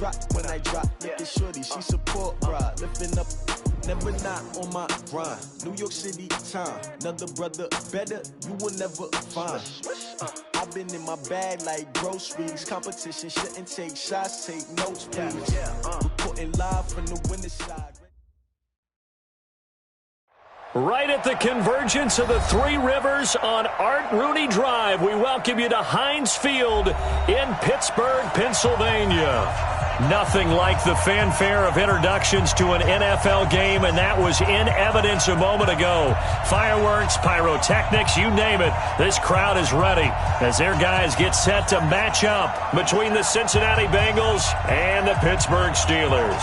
drop when I drop. Look at shorty, she support ride. Lifting up, never not on my grind. New York City time, another brother better, you will never find. I've been in my bag like groceries. Competition shouldn't take shots, take notes, please. Reporting live from the winning side. Right at the convergence of the Three Rivers on Art Rooney Drive, we welcome you to Heinz Field in Pittsburgh, Pennsylvania. Nothing like the fanfare of introductions to an NFL game, and that was in evidence a moment ago. Fireworks, pyrotechnics, you name it. This crowd is ready as their guys get set to match up between the Cincinnati Bengals and the Pittsburgh Steelers.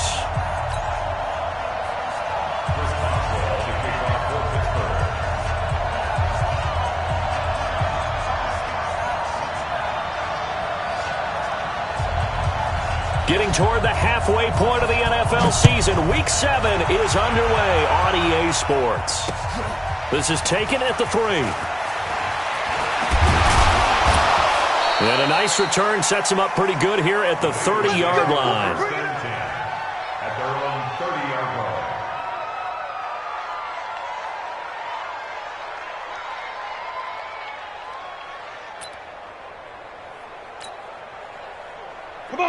Getting toward the halfway point of the NFL season, Week 7 is underway on EA Sports. This is taken at the 3. And a nice return sets him up pretty good here at the 30-yard line. At their own 30-yard line.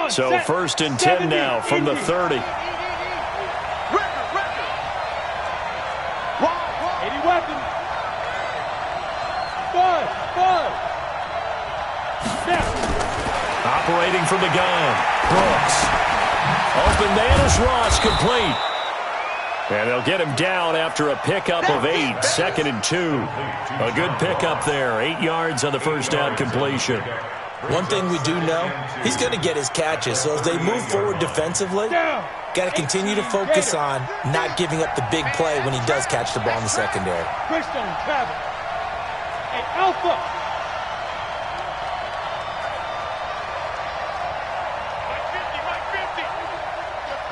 So 1st and 10 now from the 30. 80 weapons. 5. Operating from the gun. Brooks. Open man is Ross, complete. And they'll get him down after a pickup of 8, 2nd and 2. A good pickup there, 8 yards on the first down completion. One thing we do know, he's going to get his catches. So as they move forward defensively, got to continue to focus on not giving up the big play when he does catch the ball in the secondary. Christian, Travis. And Alpha.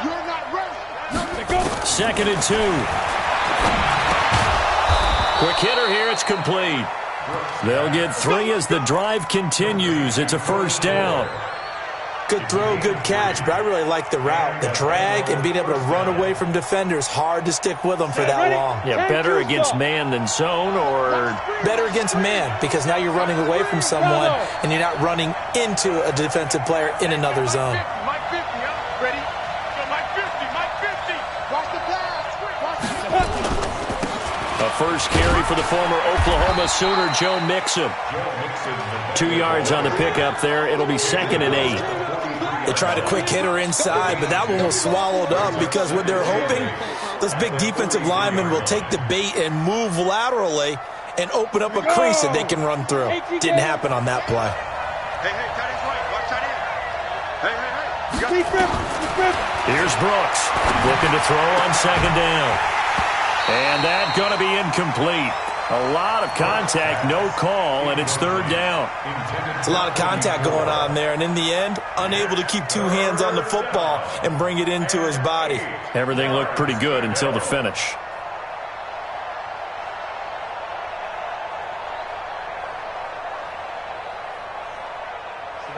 You're not ready. 2nd and 2. Quick hitter here, it's complete. They'll get 3 as the drive continues. It's a first down. Good throw, good catch, but I really like the route. The drag and being able to run away from defenders, hard to stick with them for that long. Yeah, better against man than zone, or? Better against man, because now you're running away from someone and you're not running into a defensive player in another zone. Mike 50, huh? Ready? Go Mike 50, Mike 50. Watch the pass. A first carry for the former Oklahoma Sooner, Joe Mixon. 2 yards on the pickup there. It'll be 2nd and 8. They tried a quick hitter inside, but that one was swallowed up because what they're hoping, those big defensive linemen will take the bait and move laterally and open up a crease that they can run through. Didn't happen on that play. Hey, tight end right. Watch tight end. Hey. Here's Brooks looking to throw on 2nd down. And that's going to be incomplete. A lot of contact, no call, and it's 3rd down. It's a lot of contact going on there, and in the end, unable to keep 2 hands on the football and bring it into his body. Everything looked pretty good until the finish.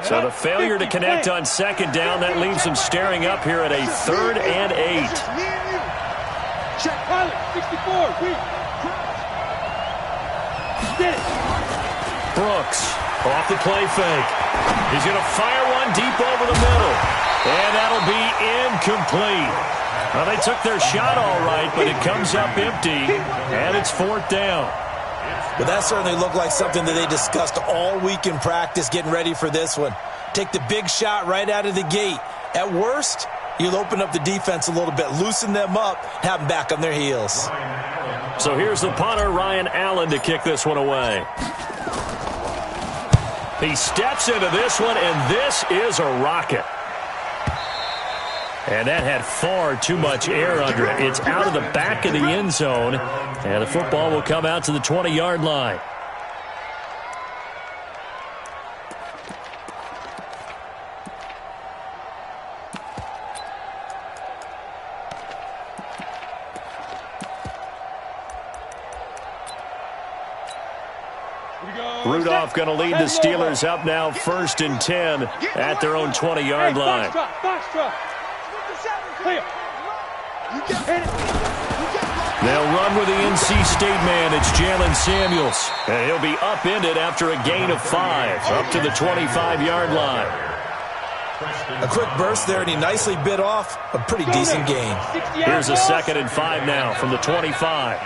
So the failure to connect on 2nd down, that leaves them staring up here at a 3rd and 8. Check pilot, 64, Get it. Brooks off the play fake. He's going to fire one deep over the middle. And that'll be incomplete. Well, they took their shot all right, but it comes up empty, and it's 4th down. But that certainly looked like something that they discussed all week in practice getting ready for this one. Take the big shot right out of the gate. At worst, you'll open up the defense a little bit, loosen them up, have them back on their heels. So here's the punter, Ryan Allen, to kick this one away. He steps into this one, and this is a rocket. And that had far too much air under it. It's out of the back of the end zone, and the football will come out to the 20-yard line. Here we go. Rudolph going to lead the Steelers up now 1st and 10 at their own 20-yard line. They'll run with the NC State man. It's Jalen Samuels. And he'll be upended after a gain of 5 up to the 25-yard line. A quick burst there, and he nicely bit off a pretty decent gain. Here's a 2nd and 5 now from the 25.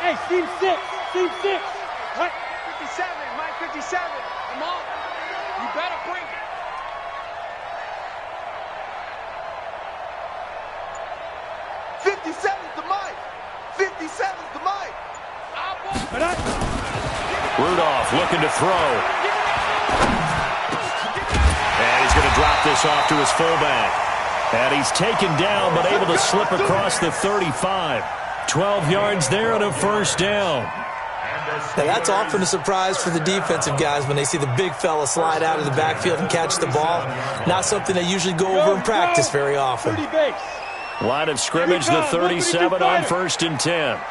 Hey, team 6. Team 6. What? 57, Mike 57. Come on. You better bring it. 57's the Mike. 57's the Mike. Rudolph looking to throw. And he's going to drop this off to his fullback. And he's taken down but able to slip across the 35. 12 yards there and a 1st down. Now that's often a surprise for the defensive guys when they see the big fella slide out of the backfield and catch the ball. Not something they usually go over in practice very often. Line of scrimmage, the 37 on 1st and 10. Hey,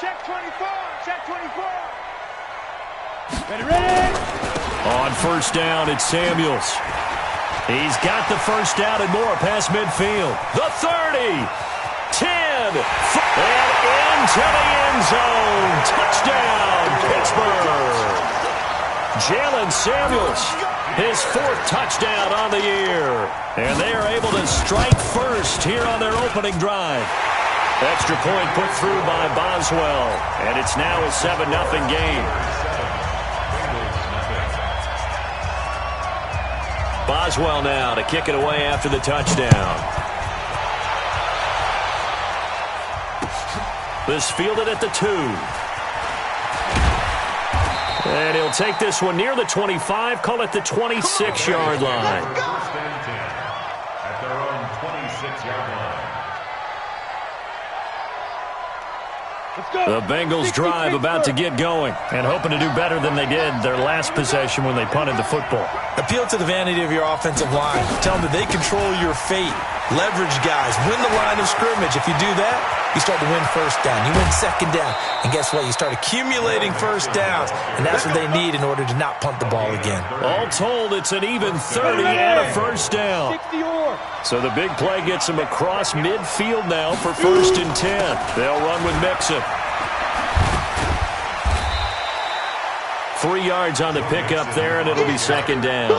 check 24. Check 24. Ready. On 1st down, it's Samuels. He's got the 1st down and more past midfield. The 30. 10, and into the end zone. Touchdown, Pittsburgh. Jalen Samuels, his 4th touchdown on the year. And they are able to strike first here on their opening drive. Extra point put through by Boswell, and it's now a 7-0 game. Boswell now to kick it away after the touchdown. This fielded at the 2. And he'll take this one near the 25, call it the 26-yard line. At their own 26-yard line. The Bengals drive about to get going and hoping to do better than they did their last possession when they punted the football. Appeal to the vanity of your offensive line. Tell them that they control your fate. Leverage guys. Win the line of scrimmage. If you do that, you start to win 1st down. You win 2nd down. And guess what? You start accumulating 1st downs. And that's what they need in order to not punt the ball again. All told, it's an even 30 and a 1st down. So the big play gets them across midfield now for 1st and 10. They'll run with Mixon. 3 yards on the pickup there, and it'll be 2nd down.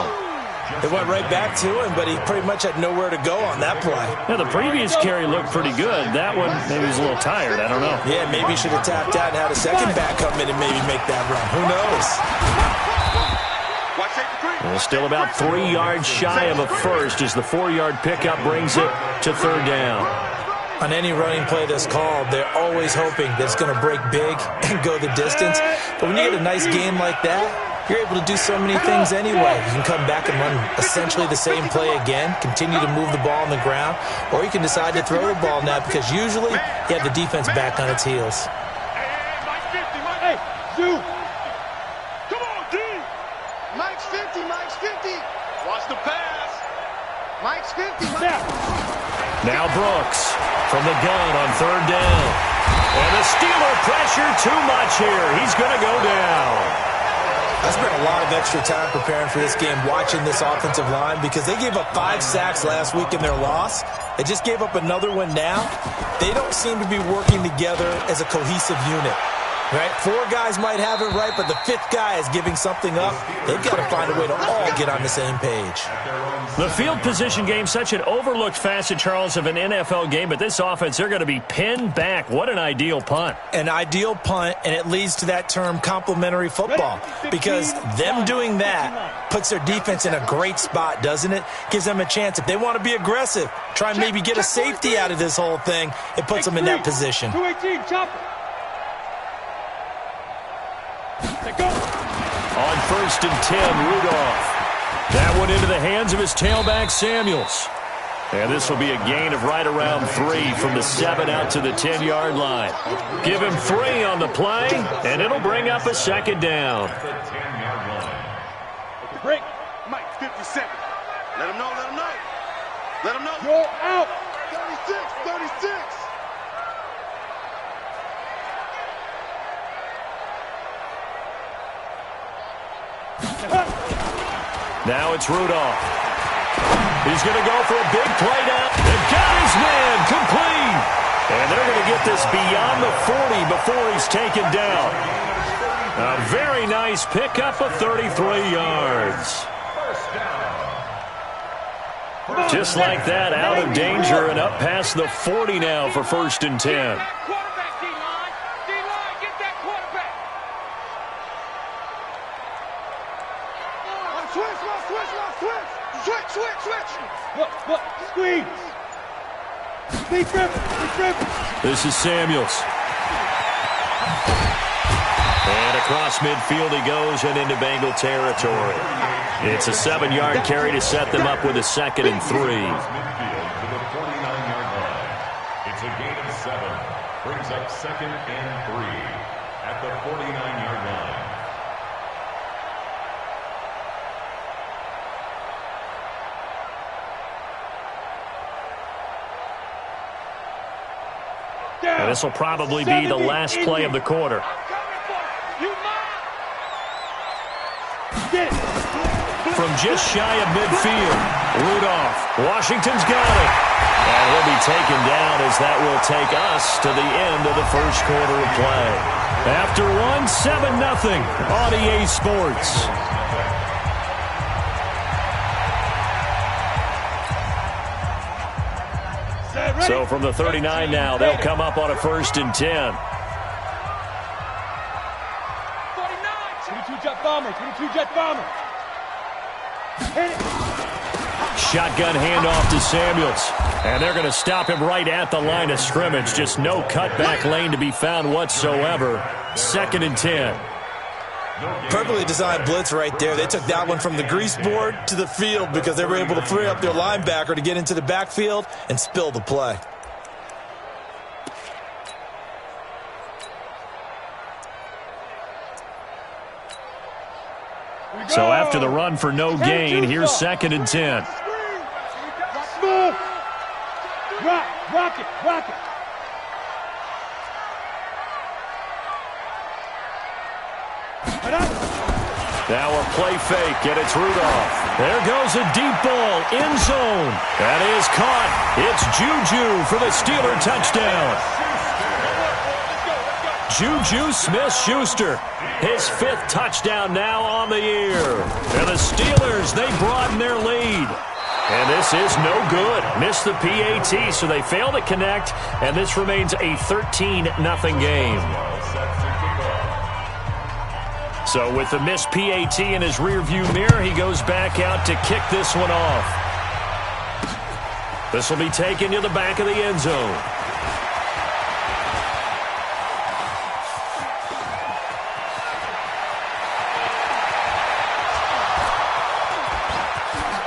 They went right back to him, but he pretty much had nowhere to go on that play. Yeah, the previous carry looked pretty good. That one, maybe he was a little tired. I don't know. Yeah, maybe he should have tapped out and had a second back come in and maybe make that run. Who knows? Well, still about 3 yards shy of a first as the 4-yard pickup brings it to 3rd down. On any running play that's called, they're always hoping that it's going to break big and go the distance. But when you get a nice game like that, you're able to do so many things anyway. You can come back and run essentially the same play again, continue to move the ball on the ground, or you can decide to throw the ball now because usually you have the defense back on its heels. Hey, Zoo. Come on, D. Mike's 50. Mike's 50. Watch the pass. Mike's 50. Now Brooks from the gun on 3rd down. And the Steeler pressure too much here. He's going to go down. I spent a lot of extra time preparing for this game watching this offensive line because they gave up 5 sacks last week in their loss. They just gave up another one now. They don't seem to be working together as a cohesive unit. Right? 4 guys might have it right, but the 5th guy is giving something up. They've got to find a way to all get on the same page. The field position game, such an overlooked facet, Charles, of an NFL game, but this offense, they're going to be pinned back. What an ideal punt. An ideal punt, and it leads to that term complementary football because them doing that puts their defense in a great spot, doesn't it? Gives them a chance. If they want to be aggressive, try and maybe get a safety out of this whole thing, it puts them in that position. 218, chop it. On 1st and 10, Rudolph. That one into the hands of his tailback, Samuels. And this will be a gain of right around 3 from the 7 out to the 10-yard line. Give him 3 on the play, and it'll bring up a 2nd down. Break. Mike, 57. Let him know, let him know. Let him know. You're out. 36, 36. Now it's Rudolph. He's going to go for a big play down. They've got his man complete. And they're going to get this beyond the 40 before he's taken down. A very nice pickup of 33 yards. Just like that, out of danger and up past the 40 now for 1st and 10. Look, squeeze. Big grip. This is Samuels. And across midfield he goes and into Bengal territory. It's a 7-yard carry to set them up with a 2nd and 3. It's a gain of 7. Brings up 2nd and 3 at the 49-yard line. And this will probably be the last play of the quarter. From just shy of midfield, Rudolph. Washington's got it. And he'll be taken down as that will take us to the end of the 1st quarter of play. After one, 7-0 on EA Sports. So from the 39 now, they'll come up on a 1st and 10. 22 jet bomber. Shotgun handoff to Samuels. And they're going to stop him right at the line of scrimmage. Just no cutback lane to be found whatsoever. 2nd and 10. Perfectly designed blitz right there. They took that one from the grease board to the field because they were able to free up their linebacker to get into the backfield and spill the play. So after the run for no gain, here's 2nd and 10. Smooth. Rock it. Now a play fake, and it's Rudolph. There goes a deep ball, end zone. That is caught. It's Juju for the Steeler touchdown. Juju Smith-Schuster, his 5th touchdown now on the year. And the Steelers, they broaden their lead. And this is no good. Missed the PAT, so they fail to connect, and this remains a 13-0 game. So with the missed PAT in his rearview mirror, he goes back out to kick this one off. This will be taken to the back of the end zone.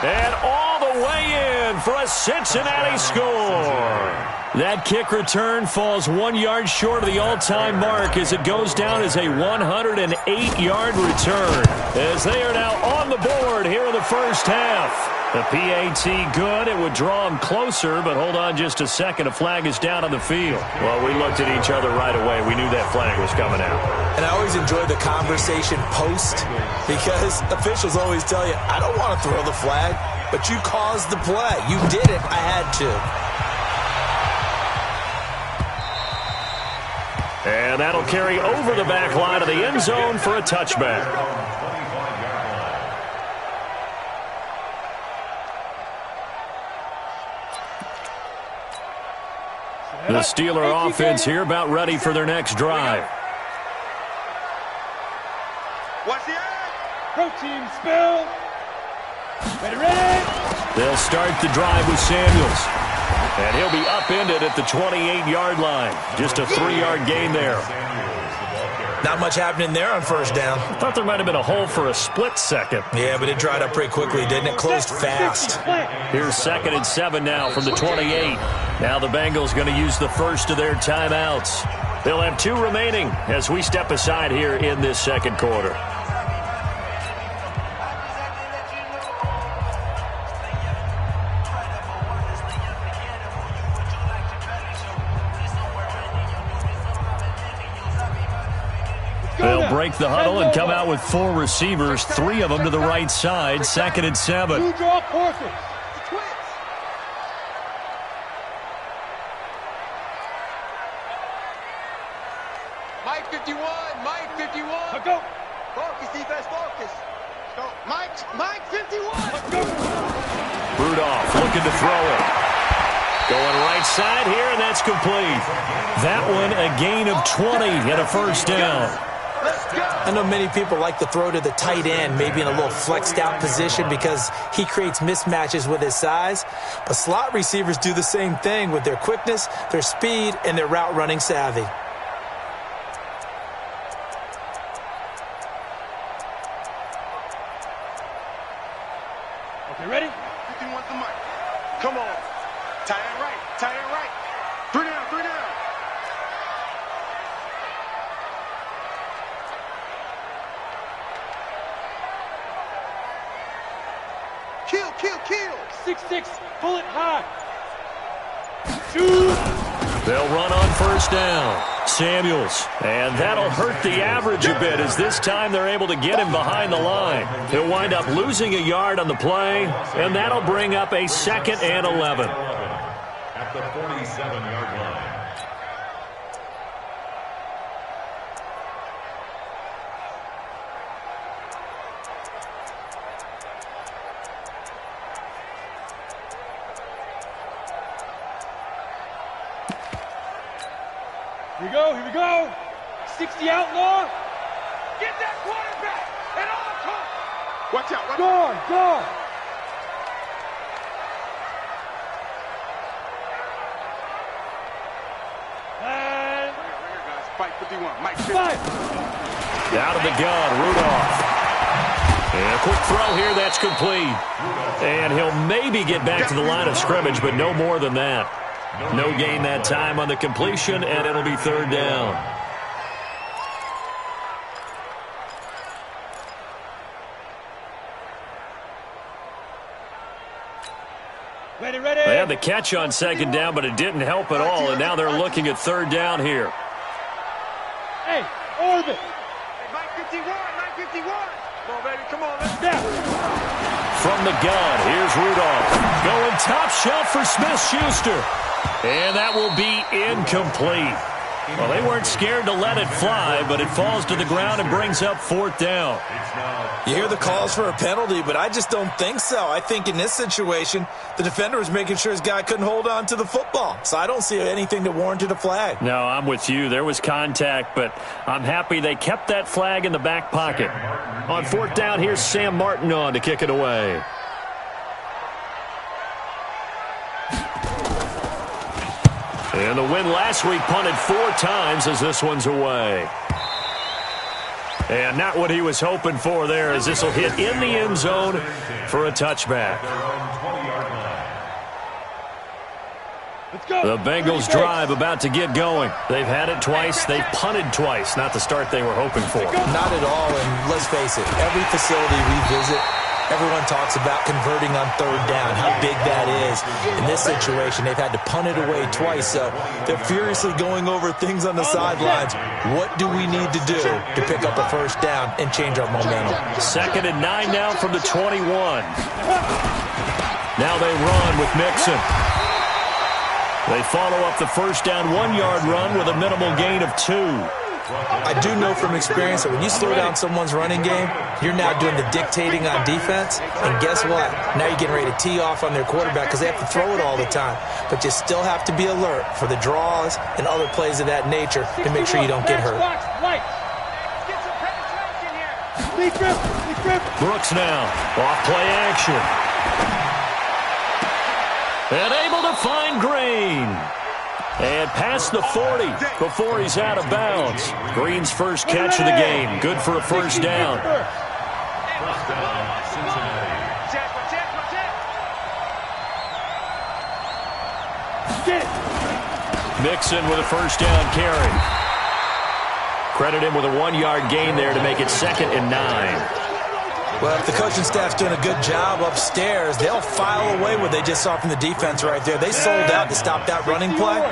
And all the way in for a Cincinnati score. That kick return falls 1 yard short of the all-time mark as it goes down as a 108-yard return. As they are now on the board here in the 1st half. The PAT good. It would draw them closer, but hold on just a second. A flag is down on the field. Well, we looked at each other right away. We knew that flag was coming out. And I always enjoy the conversation post because officials always tell you, I don't want to throw the flag, but you caused the play. You did it. I had to. And that'll carry over the back line of the end zone for a touchback. The Steeler offense here about ready for their next drive. Watch the Protein spill. Ready. They'll start the drive with Samuels. And he'll be upended at the 28-yard line. Just a 3-yard gain there. Not much happening there on 1st down. I thought there might have been a hole for a split second. Yeah, but it dried up pretty quickly, didn't it? Closed fast. Here's 2nd and 7 now from the 28. Now the Bengals going to use the first of their timeouts. They'll have 2 remaining as we step aside here in this 2nd quarter. break the huddle and come out with 4 receivers, 3 of them to the right side, 2nd and 7. Two draw courses. Mike 51, Mike 51. Let's go. Focus, defense, focus. Go. Mike 51. Let's go. Rudolph looking to throw it. Going right side here, and that's complete. That one a gain of 20 and a first down. I know many people like to throw to the tight end, maybe in a little flexed out position because he creates mismatches with his size. But slot receivers do the same thing with their quickness, their speed, and their route running savvy. Okay, ready? 51's the mic. Come on. Tie it right. Tie it right. 3 down, 3 down. Kill, kill, kill. 6'6", bullet high. Shoot. They'll run on first down. Samuels. And that'll hurt the average a bit as this time they're able to get him behind the line. He'll wind up losing a yard on the play, and that'll bring up a 2nd and 11. At the 47-yard line. Here we go, here we go. 60 outlaw. Get that quarterback at all costs. Watch out. Guard, guard. And Right here, guys. Fight 51. Mike 50. five. Out of the gun, Rudolph. And a quick throw here, that's complete. And he'll maybe get back to the line of scrimmage, but no more than that. No gain that time on the completion, and it'll be 3rd down. Ready, ready. They had the catch on 2nd down, but it didn't help at all, and now they're looking at 3rd down here. Hey, orbit. Hey, Mike 51. Mike 51. Come on, baby. Come on. Let's go. Down. From the gun, here's Rudolph. Going top shelf for Smith-Schuster. And that will be incomplete. Well, they weren't scared to let it fly, but it falls to the ground and brings up 4th down. You hear the calls for a penalty, but I just don't think so. I think in this situation, the defender was making sure his guy couldn't hold on to the football. So I don't see anything that warranted a flag. No, I'm with you. There was contact, but I'm happy they kept that flag in the back pocket. On 4th down, here's Sam Martin on to kick it away. And the win last week punted 4 times as this one's away. And not what he was hoping for there as this will hit in the end zone for a touchback. Let's go. The Bengals drive about to get going. They've had it twice. They've punted twice. Not the start they were hoping for. Not at all, and let's face it, every facility we visit, everyone talks about converting on 3rd down, how big that is. In this situation, they've had to punt it away twice, so they're furiously going over things on the sidelines. What do we need to do to pick up a 1st down and change our momentum? 2nd and 9 now from the 21. Now they run with Mixon. They follow up the 1st down 1-yard run with a minimal gain of 2. I do know from experience that when you slow down someone's running game, you're now doing the dictating on defense. And guess what? Now you're getting ready to tee off on their quarterback because they have to throw it all the time. But you still have to be alert for the draws and other plays of that nature to make sure you don't get hurt. Get some penetration here. Brooks now. Off play action. And able to find Green. And past the 40 before he's out of bounds. Green's first catch of the game. Good for a 1st down. Mixon with a 1st down carry. Credit him with a 1-yard gain there to make it 2nd and 9. Well, if the coaching staff's doing a good job upstairs, they'll file away what they just saw from the defense right there. They sold out to stop that running play.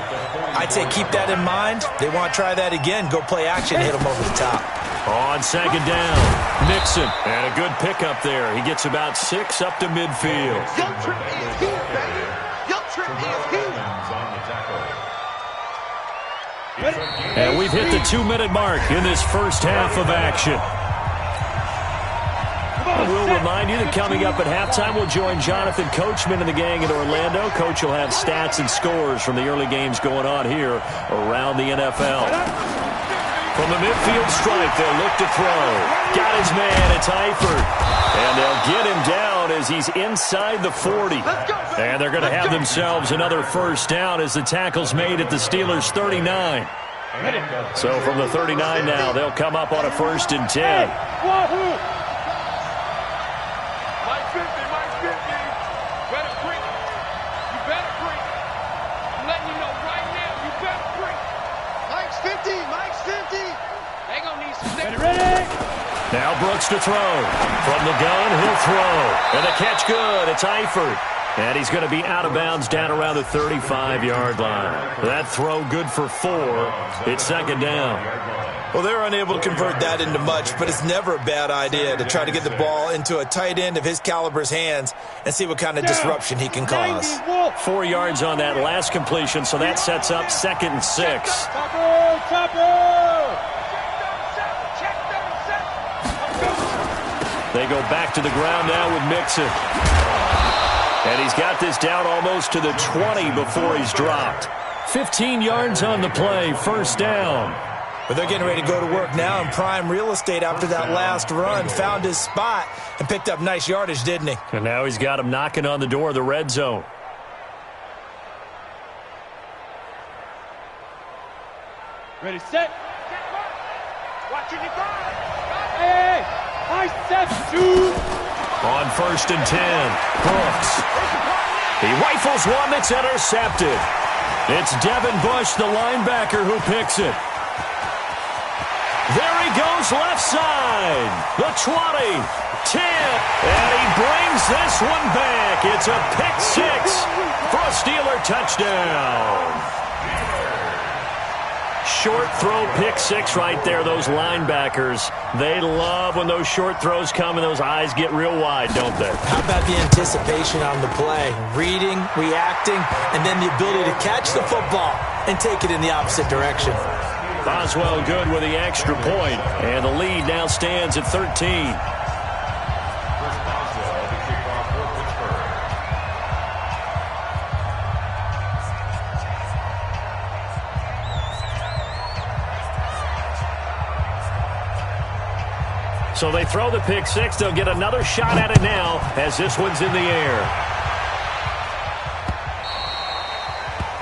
I'd say keep that in mind. They want to try that again. Go play action, hit them over the top. On second down, Nixon. And a good pickup there. He gets about 6 up to midfield. Your trip is here, baby. Your trip is here. And we've hit the 2-minute mark in this first half of action. We'll remind you that coming up at halftime, we'll join Jonathan Coachman and the gang in Orlando. Coach will have stats and scores from the early games going on here around the NFL. From the midfield stripe, they'll look to throw. Got his man, it's Eifert. And they'll get him down as he's inside the 40. And they're going to have themselves another first down as the tackle's made at the Steelers' 39. So from the 39 now, they'll come up on a 1st and 10. Now Brooks to throw. From the gun, he'll throw. And the catch good. It's Eifert. And he's going to be out of bounds down around the 35-yard line. That throw good for 4. It's second down. Well, they're unable to convert that into much, but it's never a bad idea to try to get the ball into a tight end of his caliber's hands and see what kind of disruption he can cause. 4 yards on that last completion, so that sets up 2nd and 6. They go back to the ground now with Mixon. And he's got this down almost to the 20 before he's dropped. 15 yards on the play, first down. But they're getting ready to go to work now in prime real estate after that last run. Found his spot and picked up nice yardage, didn't he? And now he's got him knocking on the door of the red zone. Ready, set. Watching it go. Hey, I set 2. On 1st and 10, Brooks. He rifles one that's intercepted. It's Devin Bush, the linebacker, who picks it. There he goes left side. The 20, 10, and he brings this one back. It's a pick 6 for a Steeler touchdown. Short throw, pick 6 right there. Those linebackers, they love when those short throws come and those eyes get real wide, don't they? How about the anticipation on the play? Reading, reacting, and then the ability to catch the football and take it in the opposite direction. Boswell good with the extra point, and the lead now stands at 13. So they throw the pick 6. They'll get another shot at it now as this one's in the air.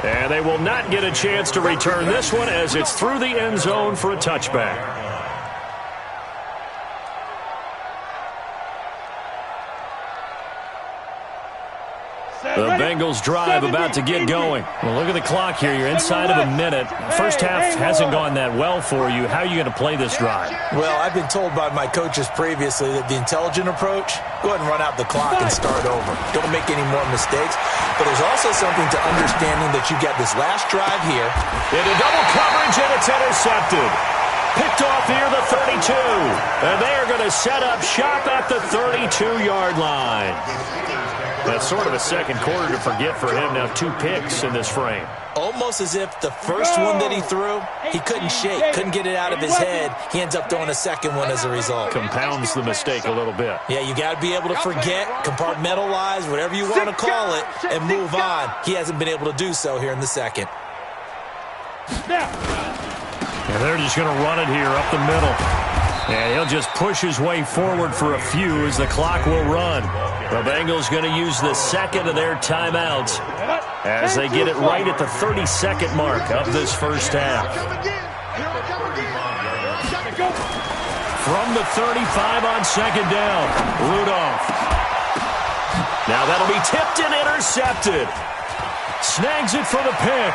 And they will not get a chance to return this one as it's through the end zone for a touchback. The Bengals drive about to get going. Well, look at the clock here. You're inside of a minute. First half hasn't gone that well for you. How are you going to play this drive? Well, I've been told by my coaches previously that the intelligent approach, go ahead and run out the clock and start over. Don't make any more mistakes. But there's also something to understanding that you got this last drive here. Into double coverage, and it's intercepted. Picked off here, the 32. And they are going to set up shop at the 32-yard line. That's sort of a second quarter to forget for him. Now 2 picks in this frame. Almost as if the first one that he threw, he couldn't shake, couldn't get it out of his head. He ends up throwing a second one as a result. Compounds the mistake a little bit. Yeah, you got to be able to forget, compartmentalize, whatever you want to call it, and move on. He hasn't been able to do so here in the second. And they're just going to run it here up the middle. And he'll just push his way forward for a few as the clock will run. The Bengals going to use the second of their timeouts as they get it right at the 32nd mark of this first half. From the 35 on second down, Rudolph. Now that'll be tipped and intercepted. Snags it for the pick.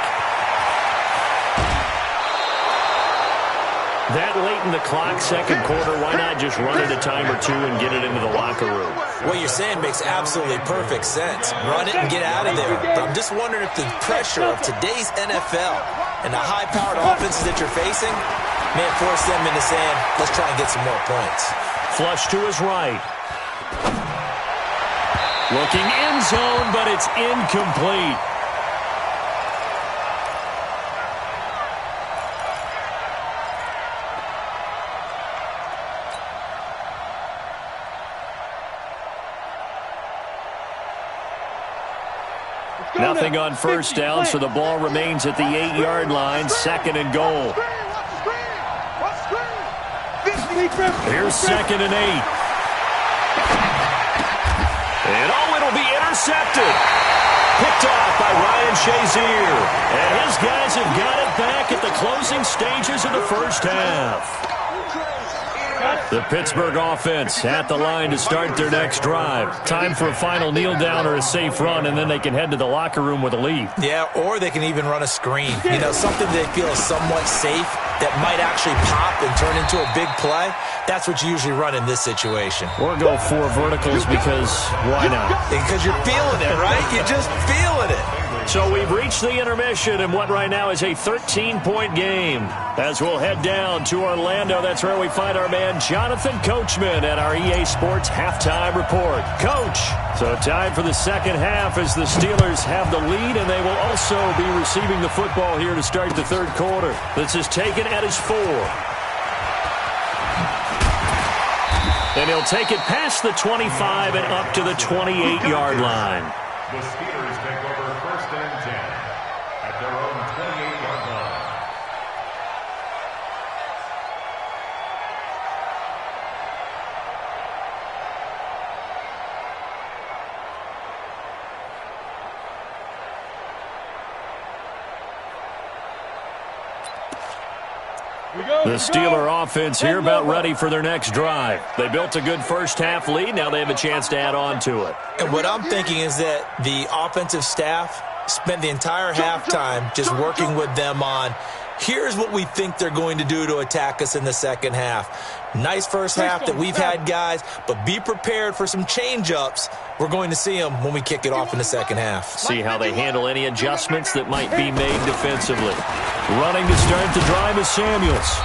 That late in the clock, second quarter, why not just run it a time or two and get it into the locker room? What you're saying makes absolutely perfect sense. Run it and get out of there. But I'm just wondering if the pressure of today's NFL and the high-powered offenses that you're facing Man, force them in the sand. Let's try and get some more points. Flush to his right. Looking end zone, but it's incomplete. Nothing on first down, so the ball remains at the 8-yard line, 2nd and goal. Here's 2nd and 8. And it'll be intercepted. Picked off by Ryan Shazier. And his guys have got it back at the closing stages of the first half. The Pittsburgh offense at the line to start their next drive. Time for a final kneel down or a safe run, and then they can head to the locker room with a lead. Yeah, or they can even run a screen. You know, something they feel is somewhat safe that might actually pop and turn into a big play. That's what you usually run in this situation. Or go 4 verticals because why not? Because you're feeling it, right? You're just feeling it. So we've reached the intermission in what right now is a 13-point game. As we'll head down to Orlando, that's where we find our man Jonathan Coachman at our EA Sports Halftime Report. Coach, so time for the second half as the Steelers have the lead, and they will also be receiving the football here to start the third quarter. This is taken at his 4. And he'll take it past the 25 and up to the 28-yard line. The Steelers take over 1st and 10 at their own 28-yard line. The Steeler offense here about ready for their next drive. They built a good first half lead. Now they have a chance to add on to it. And what I'm thinking is that the offensive staff spent the entire halftime just working with them on, here's what we think they're going to do to attack us in the second half. Nice first half that we've had, guys, but be prepared for some change-ups. We're going to see them when we kick it off in the second half. See how they handle any adjustments that might be made defensively. Running to start the drive is Samuels.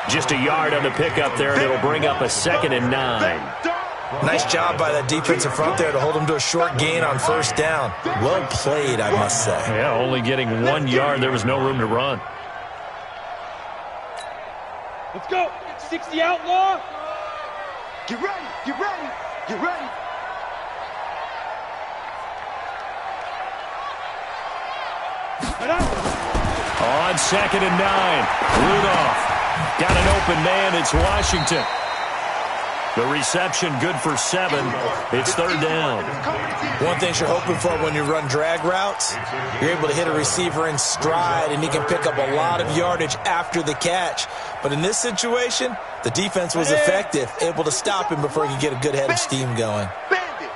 Just a yard on the pickup there, and it'll bring up a 2nd and 9. Nice job by that defensive front there to hold them to a short gain on first down. Well played, I must say. Yeah, only getting 1 yard. There was no room to run. Let's go. 60 outlaw. Get ready. Get ready. Get ready. On 2nd and 9. Rudolph. Got an open man. It's Washington. The reception good for 7. It's 3rd down. One thing you're hoping for when you run drag routes, you're able to hit a receiver in stride, and he can pick up a lot of yardage after the catch. But in this situation, the defense was effective, able to stop him before he could get a good head of steam going. Bandit.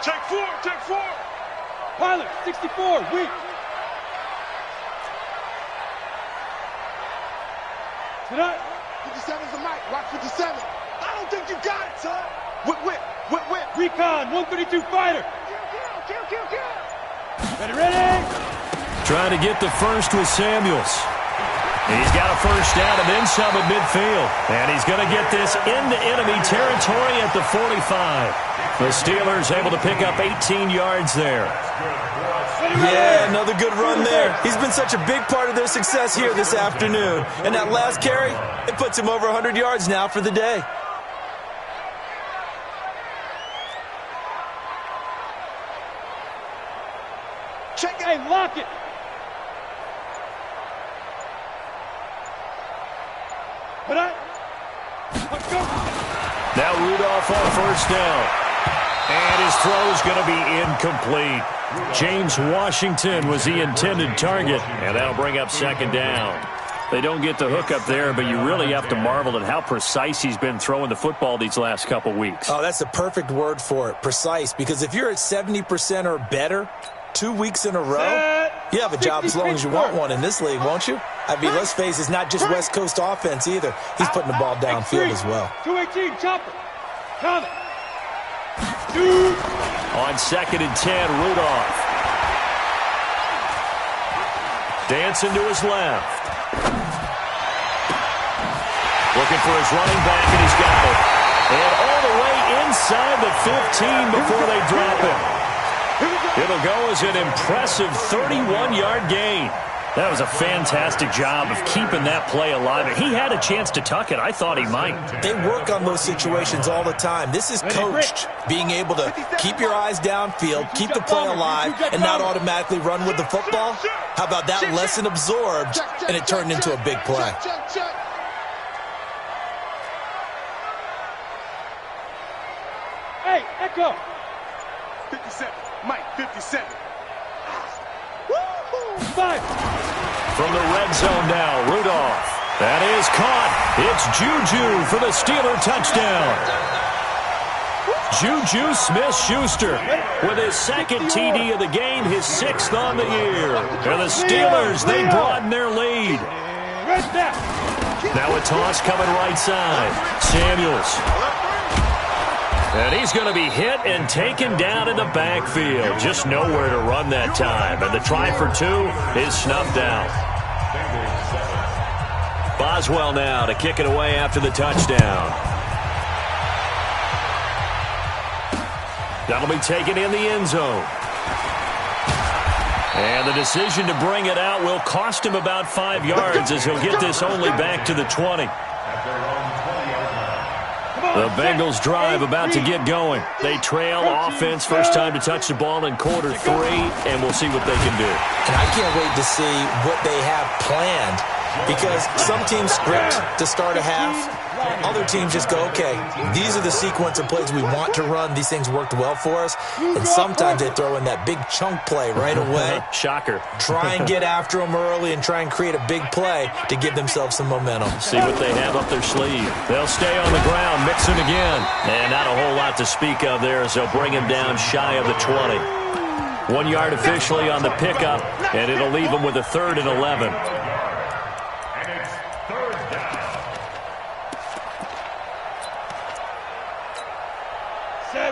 Take 4. Take 4. Pilot, 64, weak. Tonight. 57's a mic. Watch 57. I don't think you got it, son. Whip. Recon, 132 fighter. Kill. Ready. Trying to get the first with Samuels. He's got a first down and then some at midfield. And he's going to get this into enemy territory at the 45. The Steelers able to pick up 18 yards there. Yeah, another good run there. He's been such a big part of their success here this afternoon. And that last carry, it puts him over 100 yards now for the day. Check it. Hey, lock it. Let's go. Now Rudolph on first down. And his throw is going to be incomplete. James Washington was the intended target, and that'll bring up 2nd down. They don't get the hook up there, but you really have to marvel at how precise he's been throwing the football these last couple weeks. Oh, that's the perfect word for it, precise, because if you're at 70% or better 2 weeks in a row, you have a job as long as you want one in this league, won't you? I mean, let's face it, it's not just West Coast offense either. He's putting the ball downfield as well. 218, chopper. Coming. On 2nd and 10, Rudolph. Dancing to his left. Looking for his running back, and he's got it. And all the way inside the 15 before they drop it. It'll go as an impressive 31-yard gain. That was a fantastic job of keeping that play alive. He had a chance to tuck it. I thought he might. They work on those situations all the time. This is coached, being able to keep your eyes downfield, keep the play alive, and not automatically run with the football. How about that lesson absorbed, and it turned into a big play? Hey, echo. 57. Mike, 57. Five. From the red zone now, Rudolph. That is caught. It's Juju for the Steeler touchdown. Juju Smith-Schuster with his second TD of the game, his 6th on the year. And the Steelers, they broaden their lead. Now a toss coming right side. Samuels. And he's going to be hit and taken down in the backfield. Just nowhere to run that time. And the try for 2 is snuffed out. Boswell now to kick it away after the touchdown. That'll be taken in the end zone. And the decision to bring it out will cost him about 5 yards as he'll get this only back to the 20. The Bengals drive about to get going. They trail offense, first time to touch the ball in quarter 3, and we'll see what they can do. And I can't wait to see what they have planned, because some teams script to start a half. Other teams just go, okay, these are the sequence of plays we want to run. These things worked well for us. And sometimes they throw in that big chunk play right away. Shocker. Try and get after them early and try and create a big play to give themselves some momentum. See what they have up their sleeve. They'll stay on the ground, mixing again. And not a whole lot to speak of there as they'll bring him down shy of the 20. 1 yard officially on the pickup, and it'll leave him with a 3rd and 11.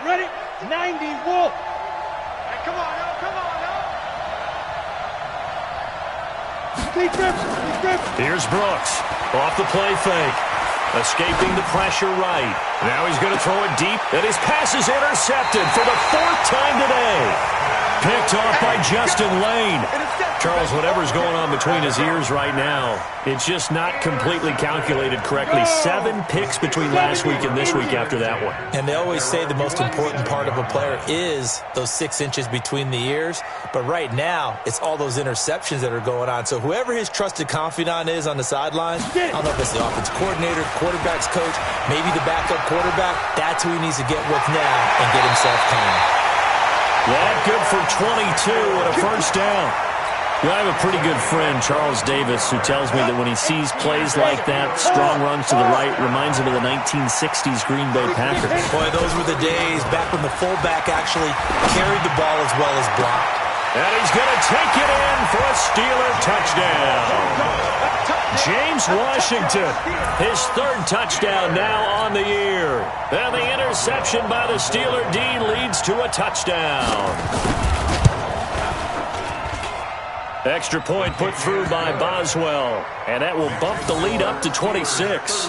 Ready? 90, Wolf. Hey, come on, now, come on, now. Deep rip. Here's Brooks. Off the play fake. Escaping the pressure right. Now he's going to throw it deep, and his pass is intercepted for the 4th time today. Picked off by Justin Lane. Charles, whatever's going on between his ears right now, it's just not completely calculated correctly. 7 picks between last week and this week after that one. And they always say the most important part of a player is those 6 inches between the ears. But right now, it's all those interceptions that are going on. So whoever his trusted confidant is on the sidelines, I don't know if it's the offensive coordinator, quarterback's coach, maybe the backup quarterback, that's who he needs to get with now and get himself calm. That good for 22 and a first down. I have a pretty good friend, Charles Davis, who tells me that when he sees plays like that, strong runs to the right, reminds him of the 1960s Green Bay Packers. Boy, those were the days back when the fullback actually carried the ball as well as blocked. And he's going to take it in for a Steeler touchdown. James Washington, his 3rd touchdown now on the year. And the interception by the Steeler D leads to a touchdown. Extra point put through by Boswell, and that will bump the lead up to 26.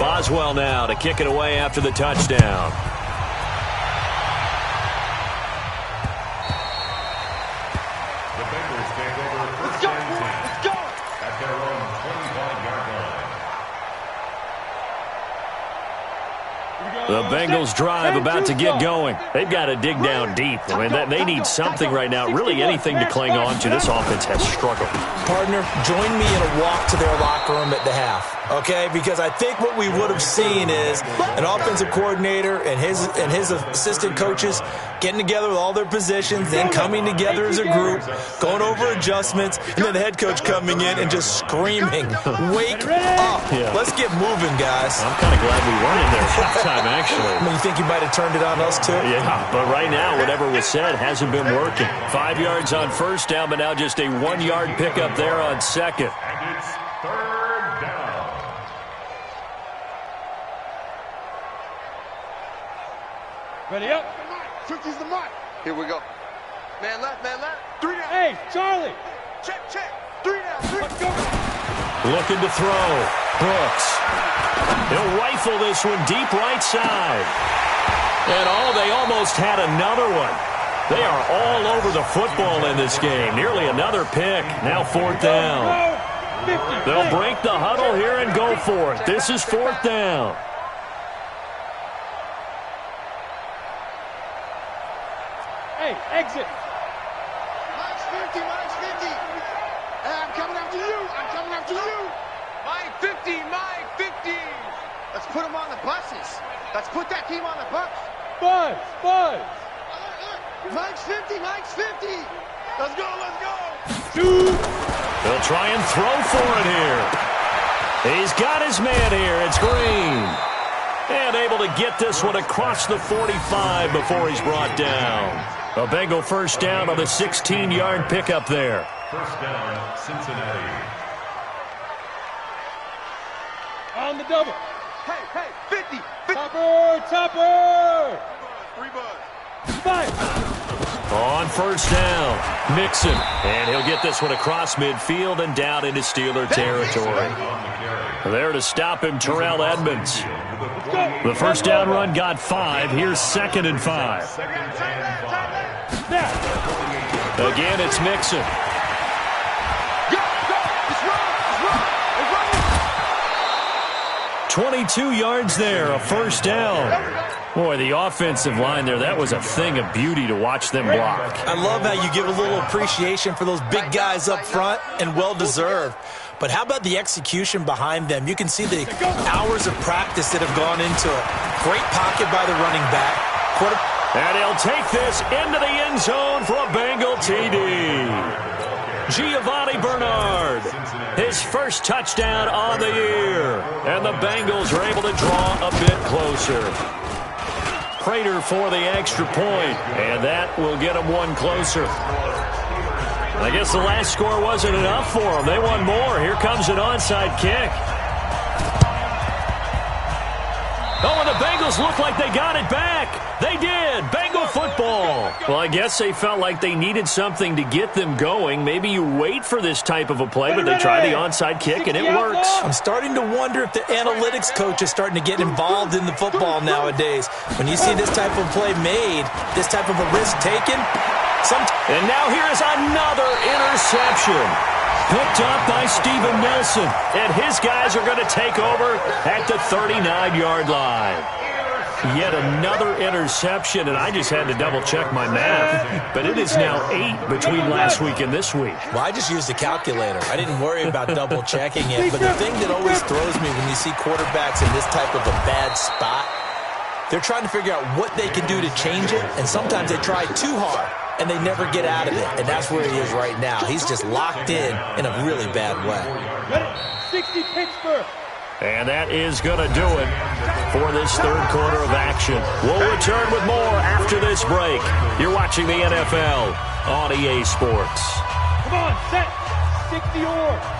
Boswell now to kick it away after the touchdown. The Bengals drive about to get going. They've got to dig down deep. I mean, they need something right now, really anything to cling on to. This offense has struggled. Partner, join me in a walk to their locker room at the half, okay? Because I think what we would have seen is an offensive coordinator and his assistant coaches getting together with all their positions, then coming together as a group, going over adjustments, and then the head coach coming in and just screaming, "Wake up! Yeah. Let's get moving, guys." I'm kind of glad we weren't in there at halftime, actually. I mean, you think you might have turned it on us, too? Yeah, but right now, whatever was said hasn't been working. 5 yards on first down, but now just a 1-yard pickup there on second. And it's 3rd down. Ready up. 50's the mark. Here we go. Man left, man left. 3 down. Hey, Charlie. Check, check. 3 down, 3. Let's go. Looking to throw. Brooks. He'll rifle this one deep right side. And they almost had another one. They are all over the football in this game. Nearly another pick. Now 4th down. They'll break the huddle here and go for it. This is 4th down. Hey, exit. Mike's 50, Mike's 50. Hey, I'm coming after you. I'm coming after you. Mike 50, Mike 50. Let's put them on the buses. Let's put that team on the bus. Buzz, buzz. Mike's 50, Mike's 50. Let's go, let's go. Shoot. They'll try and throw for it here. He's got his man here. It's Green. And able to get this one across the 45 before he's brought down. A Bengal first down on the 16-yard pickup there. First down, Cincinnati. On the double. Hey, 50, 50. Topper. 3 buzz. 5. On first down, Mixon. And he'll get this one across midfield and down into Steeler territory. There to stop him, Terrell Edmonds. The first down run got 5. Here's 2nd and 5. Again, it's Mixon. 22 yards there, a first down. Boy, the offensive line there, that was a thing of beauty to watch them block. I love how you give a little appreciation for those big guys up front, and well-deserved. But how about the execution behind them? You can see the hours of practice that have gone into it. Great pocket by the running back. And he'll take this into the end zone for a Bengal TD. Giovanni Bernard, his first touchdown on the year. And the Bengals are able to draw a bit closer. Prater for the extra point, and that will get them one closer. I guess the last score wasn't enough for them. They won more. Here comes an onside kick. Oh, and the Bengals look like they got it back. They did. Bengal football. Well, I guess they felt like they needed something to get them going. Maybe you wait for this type of a play, but they try the onside kick, and it works. I'm starting to wonder if the analytics coach is starting to get involved in the football nowadays. When you see this type of play made, this type of a risk taken. And now here is another interception. Picked up by Steven Nelson. And his guys are going to take over at the 39-yard line. Yet another interception, and I just had to double-check my math. But it is now 8 between last week and this week. Well, I just used a calculator. I didn't worry about double-checking it. But the thing that always throws me when you see quarterbacks in this type of a bad spot, they're trying to figure out what they can do to change it, and sometimes they try too hard, and they never get out of it. And that's where he is right now. He's just locked in a really bad way. 60 Pittsburgh. And that is going to do it for this third quarter of action. We'll return with more after this break. You're watching the NFL on EA Sports. Come on, set. 60 or.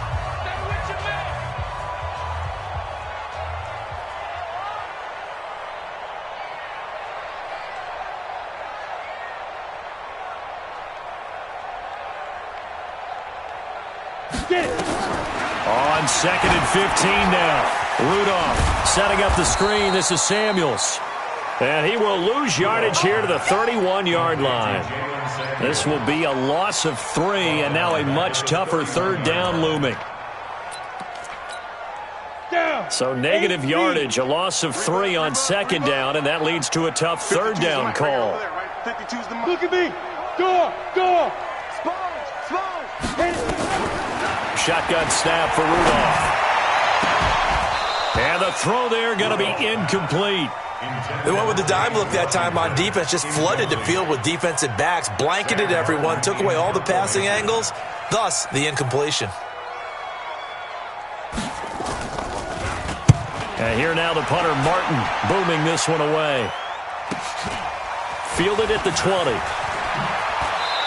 On 2nd and 15 now. Rudolph setting up the screen. This is Samuels. And he will lose yardage here to the 31-yard line. This will be a loss of 3, and now a much tougher third down looming. So negative yardage, a loss of 3 on 2nd down, and that leads to a tough third down call. Look at me. Go. Shotgun snap for Rudolph. And the throw there going to be incomplete. They went with the dime look that time on defense, just flooded the field with defensive backs, blanketed everyone, took away all the passing angles, thus the incompletion. And here now the punter, Martin, booming this one away. Fielded at the 20.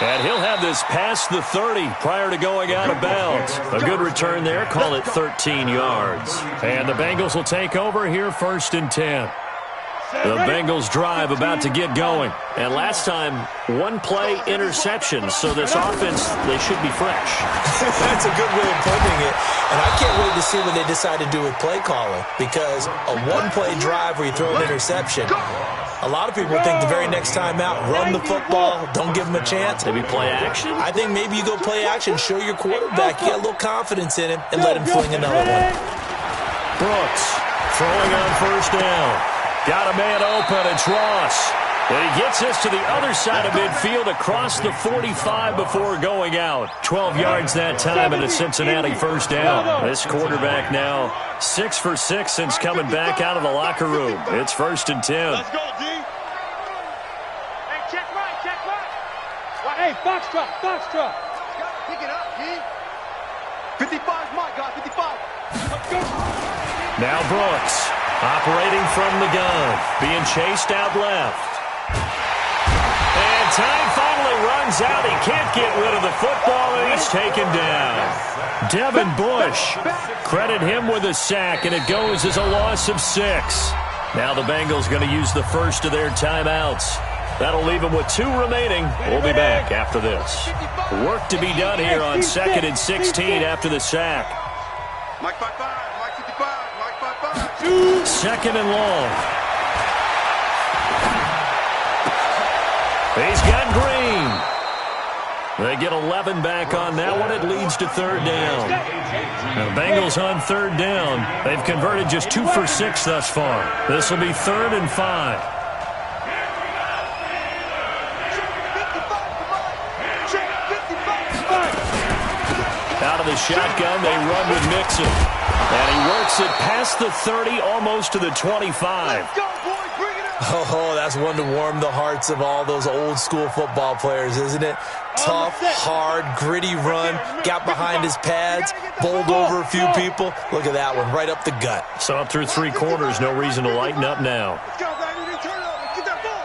And he'll have this past the 30 prior to going out of bounds. A good return there. Call it 13 yards. And the Bengals will take over here 1st and 10. The Bengals drive about to get going. And last time, one-play interception. So this offense, they should be fresh. That's a good way of putting it. And I can't wait to see what they decide to do with play calling. Because a one-play drive where you throw an interception, a lot of people think the very next time out, run the football, don't give them a chance. Maybe play action? I think maybe you go play action, show your quarterback, you got a little confidence in him, and let him fling another one. Brooks throwing on first down. Got a man open, it's Ross. And he gets this to the other side of midfield across the 45 before going out. 12 yards that time and a Cincinnati first down. This quarterback now 6 for 6 since coming back out of the locker room. It's 1st and 10. Let's go, D. Hey, check right, check right. Hey, foxtrot. Pick it up, D. 55's my guy, 55. Let's go. Now Brooks operating from the gun, being chased out left. And time finally runs out. He can't get rid of the football, and he's taken down. Devin Bush, credit him with a sack, and it goes as a loss of 6. Now the Bengals going to use the first of their timeouts. That'll leave them with 2 remaining. We'll be back after this. Work to be done here on 2nd and 16 after the sack. Mike 55, Mike 55, Mike 55. 2nd and long. He's got Green. They get 11 back on that one. It leads to 3rd down. Now the Bengals on 3rd down. They've converted just 2 for 6 thus far. This will be 3rd and 5. Out of the shotgun, they run with Mixon. And he works it past the 30, almost to the 25. Oh, that's one to warm the hearts of all those old-school football players, isn't it? Tough, hard, gritty run, got behind his pads, bowled over a few people. Look at that one, right up the gut. So up through 3 quarters, no reason to lighten up now. Let's go, baby. Turn it over. Get that ball.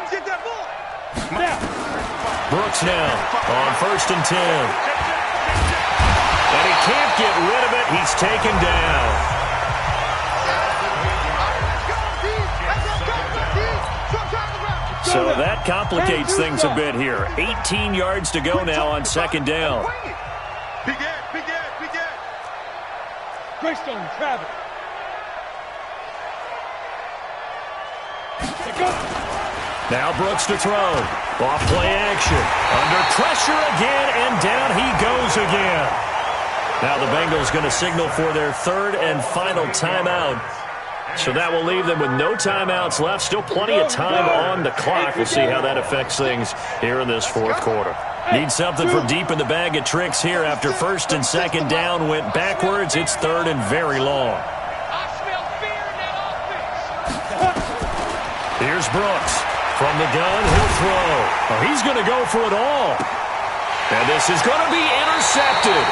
Get that ball. Brooks now on 1st and 10. And he can't get rid of it. He's taken down. So that complicates things a bit here. 18 yards to go now on 2nd down. Big Ed. Greystone, Travis. Now Brooks to throw. Off play action. Under pressure again, and down he goes again. Now the Bengals going to signal for their 3rd and final timeout. So that will leave them with no timeouts left. Still plenty of time on the clock. We'll see how that affects things here in this 4th quarter. Need something from deep in the bag of tricks here after 1st and 2nd down went backwards. It's 3rd and very long. Here's Brooks. From the gun, he'll throw. Oh, he's going to go for it all. And this is going to be intercepted.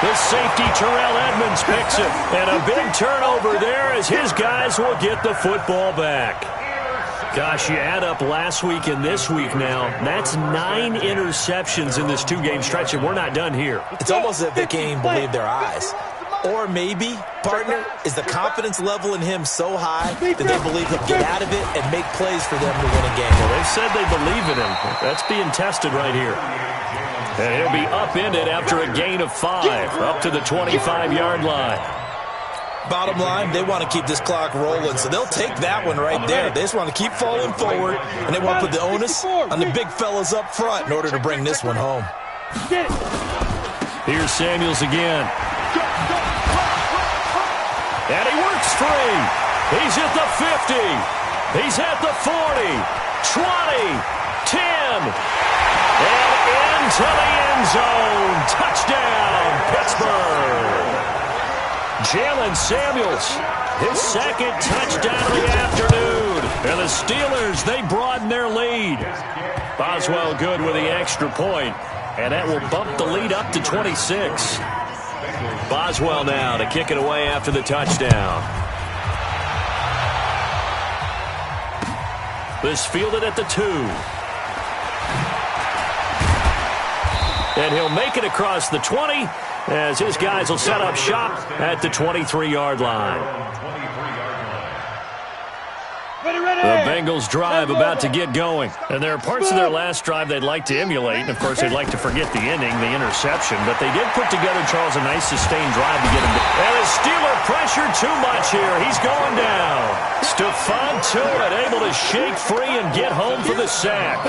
The safety, Terrell Edmonds, picks it. And a big turnover there as his guys will get the football back. Gosh, you add up last week and this week now. That's 9 interceptions in this 2-game stretch, and we're not done here. It's almost as if they can't even believe their eyes. Or maybe, partner, is the confidence level in him so high that they believe he'll get out of it and make plays for them to win a game. Well, they've said they believe in him. That's being tested right here. And he'll be upended after a gain of 5, up to the 25-yard line. Bottom line, they want to keep this clock rolling, so they'll take that one right there. They just want to keep falling forward, and they want to put the onus on the big fellas up front in order to bring this one home. Here's Samuels again. And he works free. He's at the 50. He's at the 40, 20, 10. And into the end zone. Touchdown, Pittsburgh. Jalen Samuels, his 2nd touchdown of the afternoon. And the Steelers, they broaden their lead. Boswell good with the extra point. And that will bump the lead up to 26. Boswell now to kick it away after the touchdown. This fielded at the 2. And he'll make it across the 20 as his guys will set up shop at the 23-yard line. The Bengals drive about to get going. And there are parts of their last drive they'd like to emulate. And, of course, they'd like to forget the ending, the interception. But they did put together, Charles, a nice sustained drive to get him. And the Steeler pressure too much here. He's going down. Stephon Tuitt able to shake free and get home for the sack.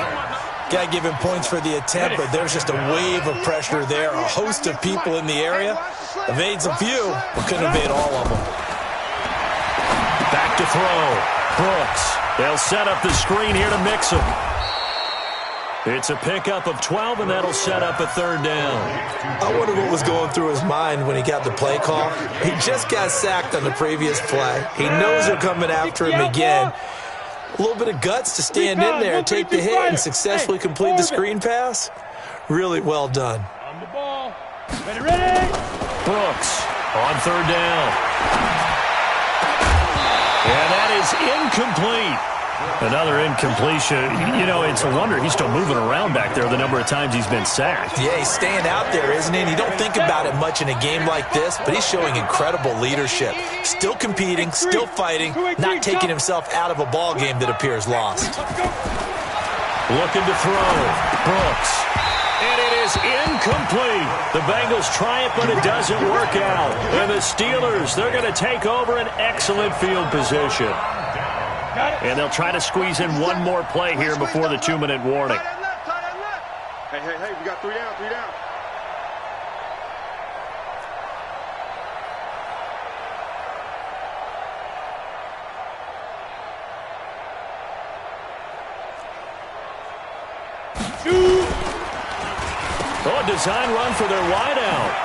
Got to give him points for the attempt, but there's just a wave of pressure there. A host of people in the area. Evades a few, but couldn't evade all of them. Back to throw. Brooks. They'll set up the screen here to mix him. It's a pickup of 12, and that'll set up a third down. I wonder what was going through his mind when he got the play call. He just got sacked on the previous play. He knows they're coming after him again. A little bit of guts to stand in there and take the hit and successfully complete the screen pass. Really well done. On the ball. Ready. Brooks on third down. And that is incomplete. Another incompletion. You know, it's a wonder he's still moving around back there the number of times he's been sacked. Yeah, he's staying out there, isn't he? And you don't think about it much in a game like this, but he's showing incredible leadership. Still competing, still fighting, not taking himself out of a ball game that appears lost. Looking to throw. Brooks. And it is incomplete. The Bengals try it, but it doesn't work out. And the Steelers, they're going to take over an excellent field position. And they'll try to squeeze in one more play here before the 2-minute warning. Hey, we got 3 down, 3 down. Oh, a design run for their wideout.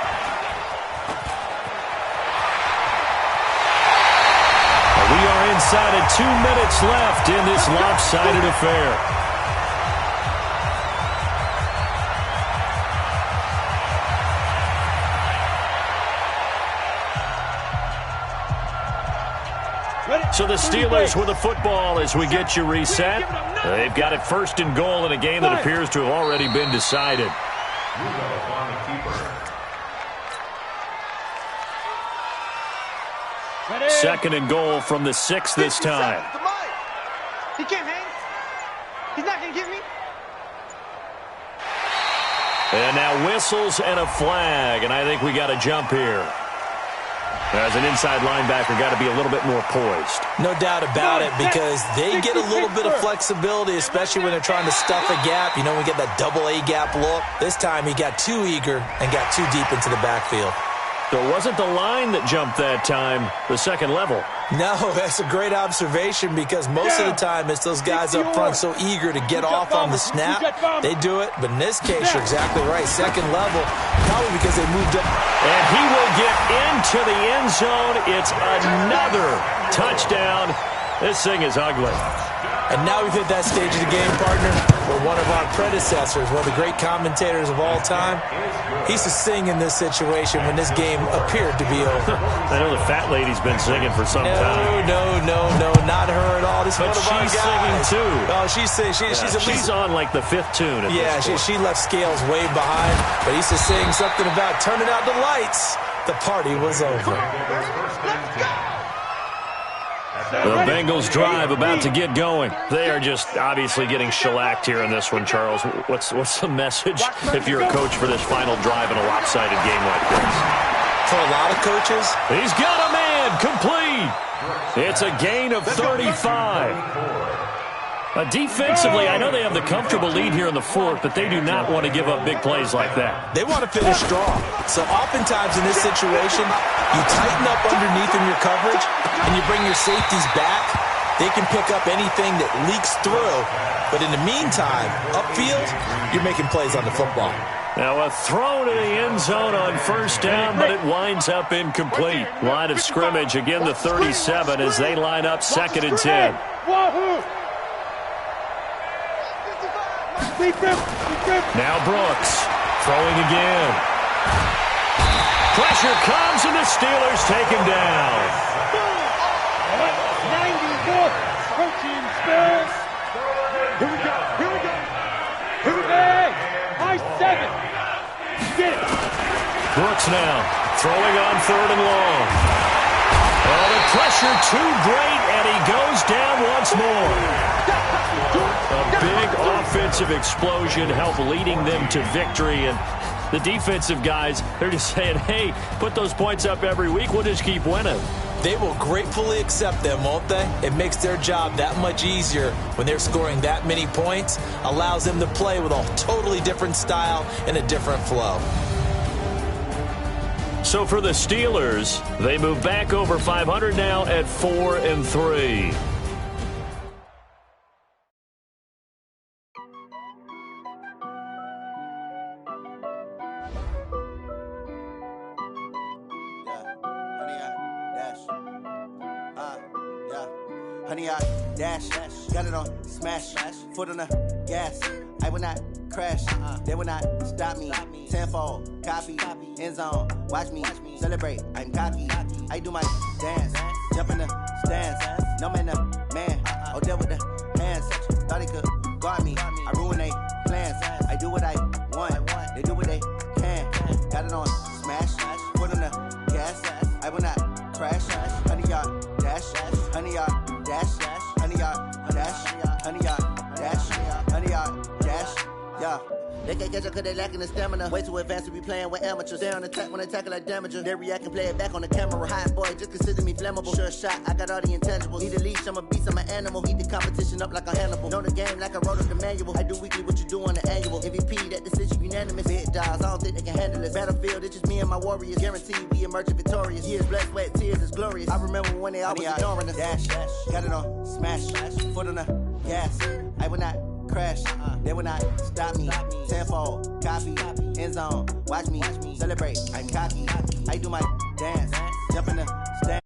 We are inside of 2 minutes left in this lopsided affair. So the Steelers with the football as we get you reset. They've got it first and goal in a game that appears to have already been decided. Second and goal from the 6 this time. He can't hang. He's not going to give me. And now whistles and a flag, and I think we got a jump here. As an inside linebacker, got to be a little bit more poised. No doubt about it, because they get a little bit of flexibility, especially when they're trying to stuff a gap. You know, we get that double A gap look. This time he got too eager and got too deep into the backfield. So it wasn't the line that jumped that time, the second level. No, that's a great observation, because most of the time it's those guys up front so eager to get off on the snap. They do it, but in this case, you're exactly right. Second level, probably because they moved up. And he will get into the end zone. It's another touchdown. This thing is ugly. And now we've hit that stage of the game, partner, where one of our predecessors, one of the great commentators of all time, he used to sing in this situation when this game appeared to be over. I know the fat lady's been singing for some time. No, not her at all. This but one of our she's guys. singing too. Oh, she's singing. She's on like the 5th tune. She left Scales way behind, but he used to sing something about turning out the lights. The party was over. The Bengals drive about to get going. They are just obviously getting shellacked here in this one, Charles. What's the message if you're a coach for this final drive in a lopsided game like this? For a lot of coaches, he's got a man complete. It's a gain of 35. Defensively, I know they have the comfortable lead here in the 4th, but they do not want to give up big plays like that. They want to finish strong. So oftentimes in this situation, you tighten up underneath in your coverage, and you bring your safeties back. They can pick up anything that leaks through. But in the meantime, upfield, you're making plays on the football. Now a throw to the end zone on first down, but it winds up incomplete. Line of scrimmage, again the 37 as they line up 2nd and 10. Now Brooks throwing again. Pressure comes and the Steelers take him down. 94, coaching Spurs. Here we go. Hey, high 7. Get it. Brooks now throwing on 3rd and long. Oh, the Pressure too great, and he goes down once more. A big offensive explosion helped leading them to victory, and the defensive guys, they're just saying, hey, put those points up every week, we'll just keep winning. They will gratefully accept them, won't they? It makes their job that much easier when they're scoring that many points, allows them to play with a totally different style and a different flow. So for the Steelers, they move back over 500 now at 4-3. Honey, I dash, got it on smash, foot on the gas. I will not crash, they will not stop me. Tenfold, copy, end zone, watch me celebrate. I'm cocky, I do my dance, jump in the stands. No man, man, oh, deal with the hands. Thought he could guard me, I ruin they plans. I do what I want, they do what they can. Got it on smash, foot on the gas. I will not crash, honey, y'all dash, honey, y'all dash, honey, y'all dash, honey, y'all dash, honey, y'all dash, yeah. They can't catch up cause they lacking the stamina. Way too advanced to be playing with amateurs. Stay on attack when they tackle like damager. They react and play it back on the camera. Hot boy, just consider me flammable. Sure shot, I got all the intangibles. Need a leash, I'm a beast, I'm an animal. Eat the competition up like a Hannibal. Know the game like I wrote up the manual. I do weekly what you do on the annual. MVP, that decision unanimous. Big dogs, I don't think they can handle this. Battlefield, it's just me and my warriors. Guaranteed we emerge victorious. Years, blood, sweat, tears, it's glorious. I remember when they always ignoring us. Dash, got it on smash, foot on the gas. I will not crash, they will not stop me. Tenfold, copy, end zone, watch me celebrate. I'm cocky, I do my dance, jump in the stand.